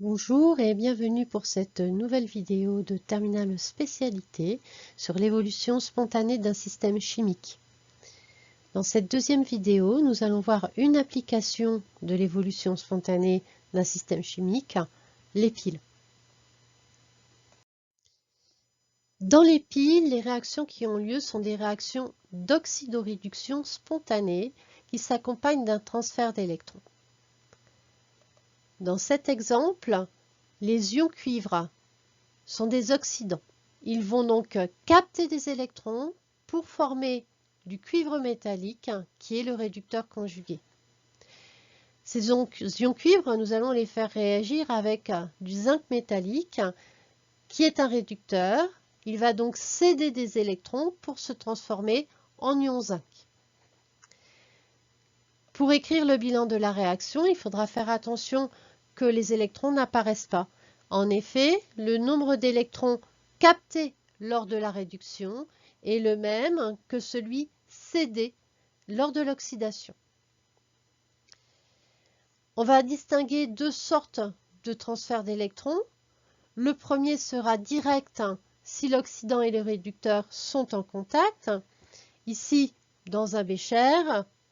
Bonjour et bienvenue pour cette nouvelle vidéo de terminale spécialité sur l'évolution spontanée d'un système chimique. Dans cette deuxième vidéo, nous allons voir une application de l'évolution spontanée d'un système chimique, les piles. Dans les piles, les réactions qui ont lieu sont des réactions d'oxydoréduction spontanée qui s'accompagnent d'un transfert d'électrons. Dans cet exemple, les ions cuivre sont des oxydants. Ils vont donc capter des électrons pour former du cuivre métallique qui est le réducteur conjugué. Ces ions cuivre, nous allons les faire réagir avec du zinc métallique qui est un réducteur. Il va donc céder des électrons pour se transformer en ion zinc. Pour écrire le bilan de la réaction, il faudra faire attention que les électrons n'apparaissent pas. En effet, le nombre d'électrons captés lors de la réduction est le même que celui cédé lors de l'oxydation. On va distinguer deux sortes de transfert d'électrons. Le premier sera direct si l'oxydant et le réducteur sont en contact. Ici, dans un bécher,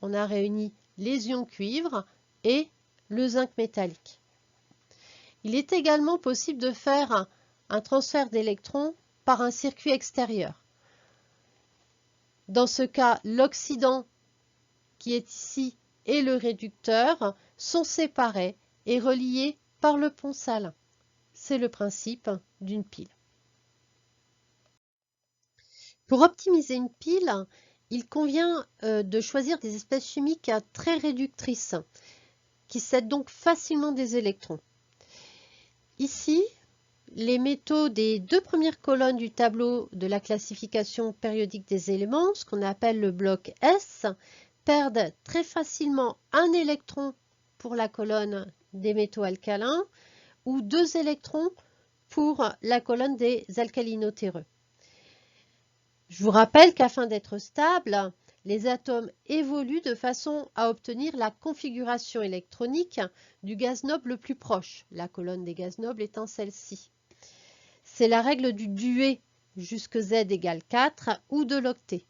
on a réuni les ions cuivre et le zinc métallique. Il est également possible de faire un transfert d'électrons par un circuit extérieur. Dans ce cas, l'oxydant qui est ici et le réducteur sont séparés et reliés par le pont salin. C'est le principe d'une pile. Pour optimiser une pile, il convient de choisir des espèces chimiques très réductrices qui cèdent donc facilement des électrons. Ici, les métaux des deux premières colonnes du tableau de la classification périodique des éléments, ce qu'on appelle le bloc S, perdent très facilement un électron pour la colonne des métaux alcalins ou 2 électrons pour la colonne des alcalino-terreux. Je vous rappelle qu'afin d'être stable, les atomes évoluent de façon à obtenir la configuration électronique du gaz noble le plus proche, la colonne des gaz nobles étant celle-ci. C'est la règle du duet jusque Z égale 4 ou de l'octet.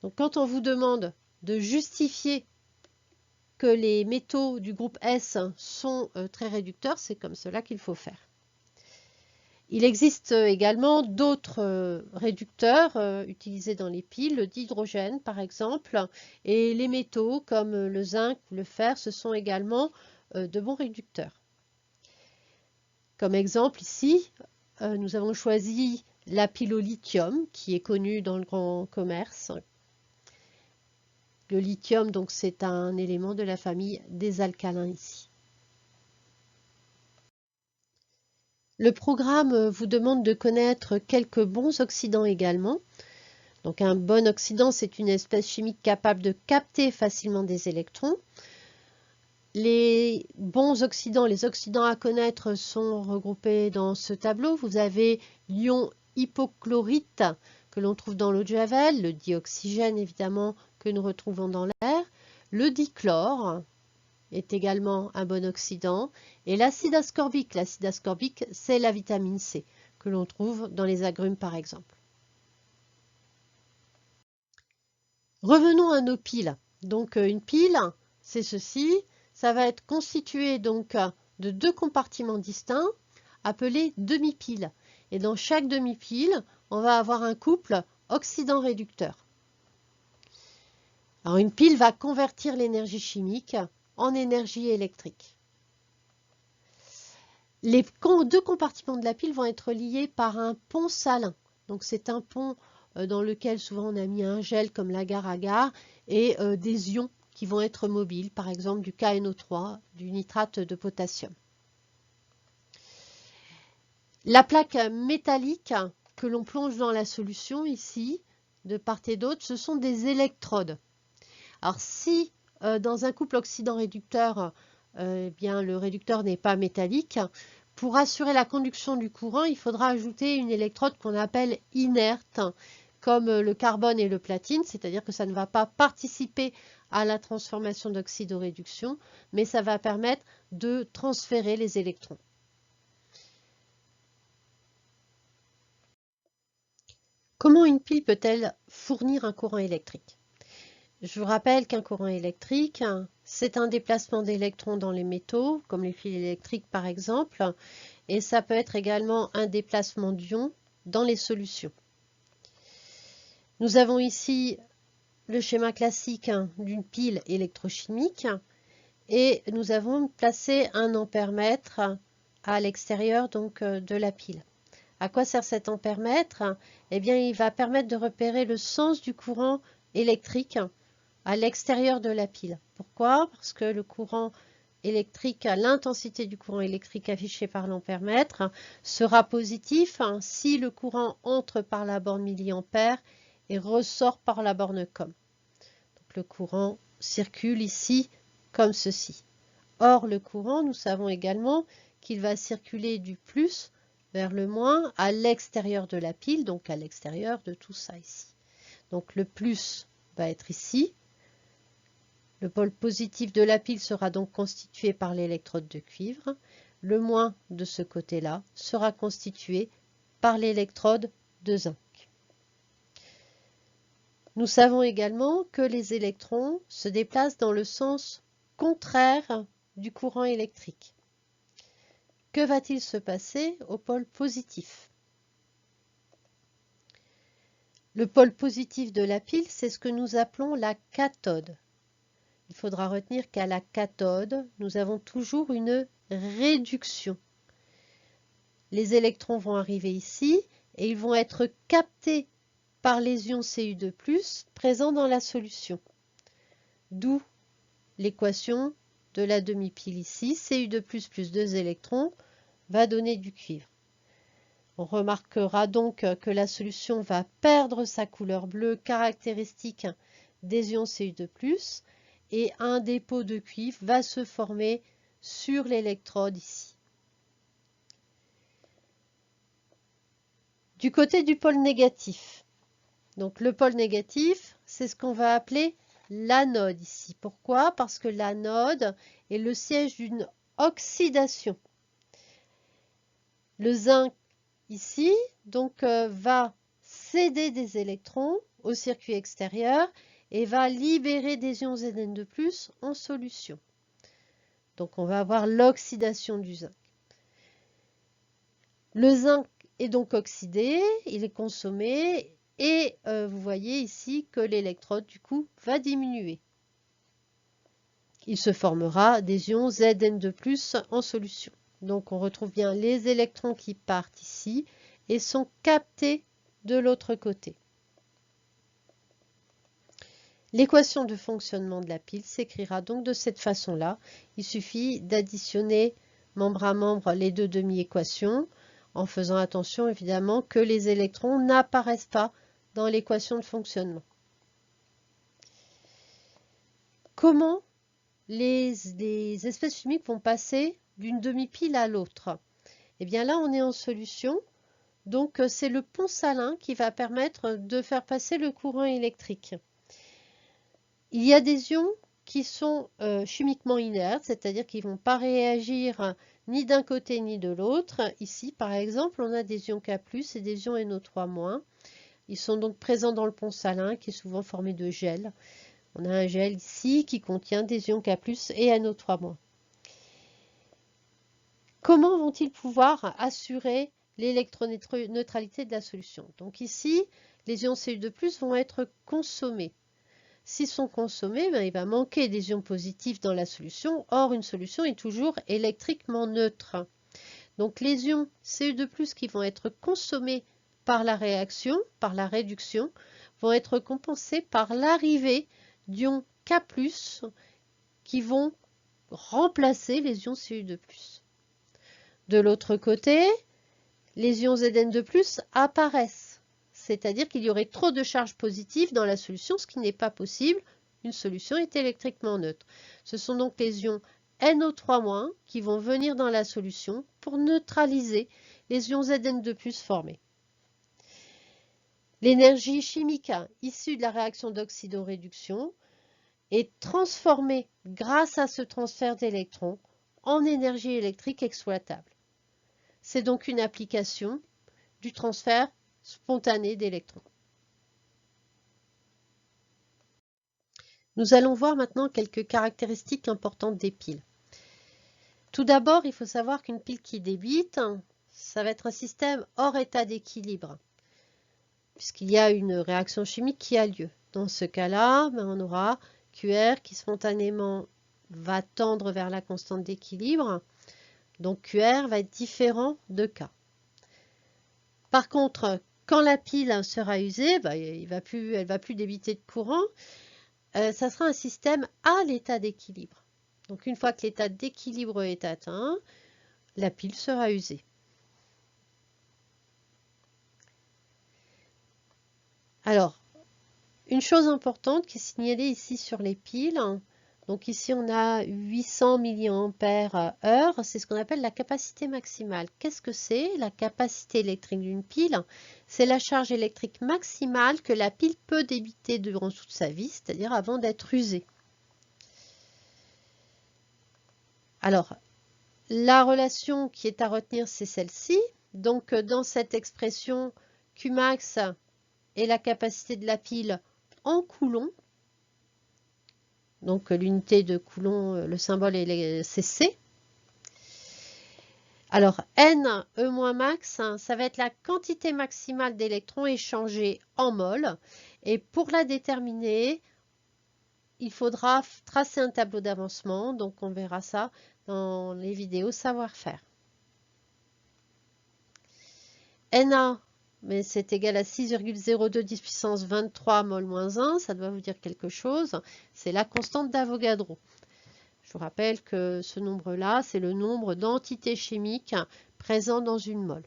Donc quand on vous demande de justifier que les métaux du groupe S sont très réducteurs, c'est comme cela qu'il faut faire. Il existe également d'autres réducteurs utilisés dans les piles, le dihydrogène par exemple, et les métaux comme le zinc ou le fer, ce sont également de bons réducteurs. Comme exemple ici, nous avons choisi la pile au lithium qui est connue dans le grand commerce. Le lithium, donc, c'est un élément de la famille des alcalins ici. Le programme vous demande de connaître quelques bons oxydants également. Donc un bon oxydant, c'est une espèce chimique capable de capter facilement des électrons. Les bons oxydants, les oxydants à connaître sont regroupés dans ce tableau. Vous avez l'ion hypochlorite que l'on trouve dans l'eau de Javel, le dioxygène évidemment que nous retrouvons dans l'air, le dichlore est également un bon oxydant, et l'acide ascorbique. L'acide ascorbique, c'est la vitamine C, que l'on trouve dans les agrumes par exemple. Revenons à nos piles. Donc une pile, c'est ceci. Ça va être constitué donc de deux compartiments distincts, appelés demi-piles. Et dans chaque demi-pile, on va avoir un couple oxydant-réducteur. Alors une pile va convertir l'énergie chimique en énergie électrique. Les deux compartiments de la pile vont être liés par un pont salin. Donc c'est un pont dans lequel souvent on a mis un gel comme l'agar-agar et des ions qui vont être mobiles, par exemple du KNO3, du nitrate de potassium. La plaque métallique que l'on plonge dans la solution ici, de part et d'autre, ce sont des électrodes. Alors si dans un couple oxydant-réducteur, bien, le réducteur n'est pas métallique, pour assurer la conduction du courant, il faudra ajouter une électrode qu'on appelle inerte, comme le carbone et le platine, c'est-à-dire que ça ne va pas participer à la transformation d'oxydoréduction, mais ça va permettre de transférer les électrons. Comment une pile peut-elle fournir un courant électrique? Je vous rappelle qu'un courant électrique, c'est un déplacement d'électrons dans les métaux, comme les fils électriques par exemple, et ça peut être également un déplacement d'ions dans les solutions. Nous avons ici le schéma classique d'une pile électrochimique et nous avons placé un ampèremètre à l'extérieur de la pile. À quoi sert cet ampèremètre? Eh bien, il va permettre de repérer le sens du courant électrique à l'extérieur de la pile. Pourquoi? Parce que le courant électrique, l'intensité du courant électrique affichée par l'ampèremètre sera positif si le courant entre par la borne milliampère et ressort par la borne com. Donc le courant circule ici comme ceci. Or, le courant, nous savons également qu'il va circuler du plus vers le moins à l'extérieur de la pile, donc à l'extérieur de tout ça ici. Donc le plus va être ici. Le pôle positif de la pile sera donc constitué par l'électrode de cuivre. Le moins de ce côté-là sera constitué par l'électrode de zinc. Nous savons également que les électrons se déplacent dans le sens contraire du courant électrique. Que va-t-il se passer au pôle positif? Le pôle positif de la pile, c'est ce que nous appelons la cathode. Il faudra retenir qu'à la cathode, nous avons toujours une réduction. Les électrons vont arriver ici et ils vont être captés par les ions Cu2+, présents dans la solution. D'où l'équation de la demi-pile ici, Cu2+, plus 2 électrons, va donner du cuivre. On remarquera donc que la solution va perdre sa couleur bleue caractéristique des ions Cu2+, et un dépôt de cuivre va se former sur l'électrode ici. Du côté du pôle négatif, donc le pôle négatif, c'est ce qu'on va appeler l'anode ici. Pourquoi? Parce que l'anode est le siège d'une oxydation. Le zinc ici va céder des électrons au circuit extérieur et va libérer des ions Zn2+ en solution. Donc on va avoir l'oxydation du zinc. Le zinc est donc oxydé, il est consommé et vous voyez ici que l'électrode du coup va diminuer. Il se formera des ions Zn2+ en solution. Donc on retrouve bien les électrons qui partent ici et sont captés de l'autre côté. L'équation de fonctionnement de la pile s'écrira donc de cette façon-là. Il suffit d'additionner membre à membre les deux demi-équations en faisant attention évidemment que les électrons n'apparaissent pas dans l'équation de fonctionnement. Comment les espèces chimiques vont passer d'une demi-pile à l'autre? Eh bien là, on est en solution. Donc, c'est le pont salin qui va permettre de faire passer le courant électrique. Il y a des ions qui sont chimiquement inertes, c'est-à-dire qu'ils ne vont pas réagir ni d'un côté ni de l'autre. Ici, par exemple, on a des ions K+, et des ions NO3-. Ils sont donc présents dans le pont salin, qui est souvent formé de gel. On a un gel ici qui contient des ions K+, et NO3-. Comment vont-ils pouvoir assurer l'électroneutralité de la solution? Donc ici, les ions Cu2+ vont être consommés. S'ils sont consommés, il va manquer des ions positifs dans la solution. Or, une solution est toujours électriquement neutre. Donc, les ions Cu2+, qui vont être consommés par la réaction, par la réduction, vont être compensés par l'arrivée d'ions K+, qui vont remplacer les ions Cu2+. De l'autre côté, les ions Zn2+ apparaissent. C'est-à-dire qu'il y aurait trop de charges positives dans la solution, ce qui n'est pas possible. Une solution est électriquement neutre. Ce sont donc les ions NO3- qui vont venir dans la solution pour neutraliser les ions Zn2+ formés. L'énergie chimique issue de la réaction d'oxydoréduction est transformée grâce à ce transfert d'électrons en énergie électrique exploitable. C'est donc une application du transfert spontané d'électrons. Nous allons voir maintenant quelques caractéristiques importantes des piles. Tout d'abord, il faut savoir qu'une pile qui débite, ça va être un système hors état d'équilibre, puisqu'il y a une réaction chimique qui a lieu. Dans ce cas-là, on aura QR qui spontanément va tendre vers la constante d'équilibre. Donc QR va être différent de K. Par contre, quand la pile sera usée, elle ne va plus débiter de courant. Ça sera un système à l'état d'équilibre. Donc une fois que l'état d'équilibre est atteint, la pile sera usée. Alors, une chose importante qui est signalée ici sur les piles, donc ici on a 800 mAh, c'est ce qu'on appelle la capacité maximale. Qu'est-ce que c'est la capacité électrique d'une pile? C'est la charge électrique maximale que la pile peut débiter durant toute sa vie, c'est-à-dire avant d'être usée. Alors, la relation qui est à retenir, c'est celle-ci. Donc, dans cette expression, Qmax est la capacité de la pile en coulombs. Donc, l'unité de Coulomb, le symbole c'est C. Alors, N, E-max, ça va être la quantité maximale d'électrons échangés en mol. Et pour la déterminer, il faudra tracer un tableau d'avancement. Donc, on verra ça dans les vidéos savoir-faire. Na, mais c'est égal à 6,02 10 puissance 23 mol moins 1, ça doit vous dire quelque chose. C'est la constante d'Avogadro. Je vous rappelle que ce nombre-là, c'est le nombre d'entités chimiques présentes dans une mole.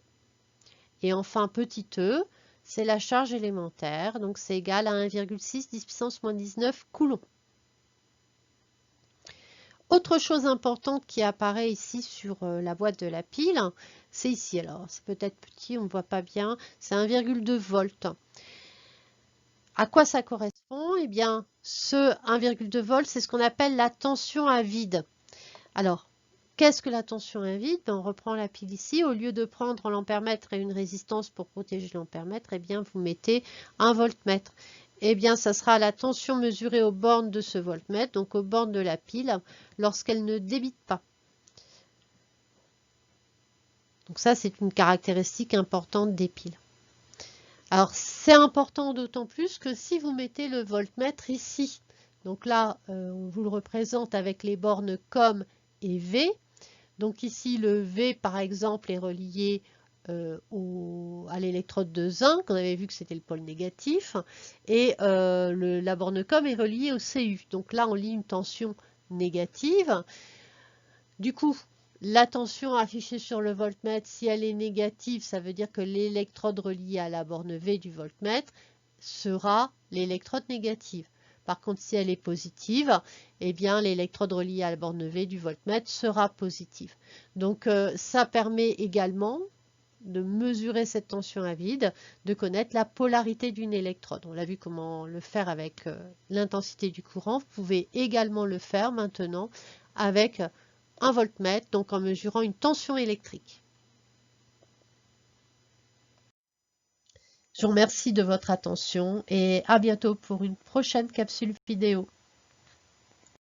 Et enfin, petit e, c'est la charge élémentaire, donc c'est égal à 1,6 10 puissance moins 19 coulombs. Autre chose importante qui apparaît ici sur la boîte de la pile, c'est ici. Alors, c'est peut-être petit, on ne voit pas bien. C'est 1,2 volts. À quoi ça correspond? Eh bien, ce 1,2 volts, c'est ce qu'on appelle la tension à vide. Alors, qu'est-ce que la tension à vide? On reprend la pile ici. Au lieu de prendre l'ampèremètre et une résistance pour protéger l'ampèremètre, eh bien, vous mettez un voltmètre. Eh bien, ça sera la tension mesurée aux bornes de ce voltmètre, donc aux bornes de la pile, lorsqu'elle ne débite pas. Donc ça, c'est une caractéristique importante des piles. Alors, c'est important d'autant plus que si vous mettez le voltmètre ici, donc là, on vous le représente avec les bornes COM et V. Donc ici, le V, par exemple, est relié à l'électrode de zinc. On avait vu que c'était le pôle négatif. Et la borne COM est reliée au CU. Donc là, on lit une tension négative. Du coup, la tension affichée sur le voltmètre, si elle est négative, ça veut dire que l'électrode reliée à la borne V du voltmètre sera l'électrode négative. Par contre, si elle est positive, eh bien, l'électrode reliée à la borne V du voltmètre sera positive. Donc, ça permet également de mesurer cette tension à vide, de connaître la polarité d'une électrode. On a vu comment le faire avec l'intensité du courant. Vous pouvez également le faire maintenant avec un voltmètre, donc en mesurant une tension électrique. Je vous remercie de votre attention et à bientôt pour une prochaine capsule vidéo.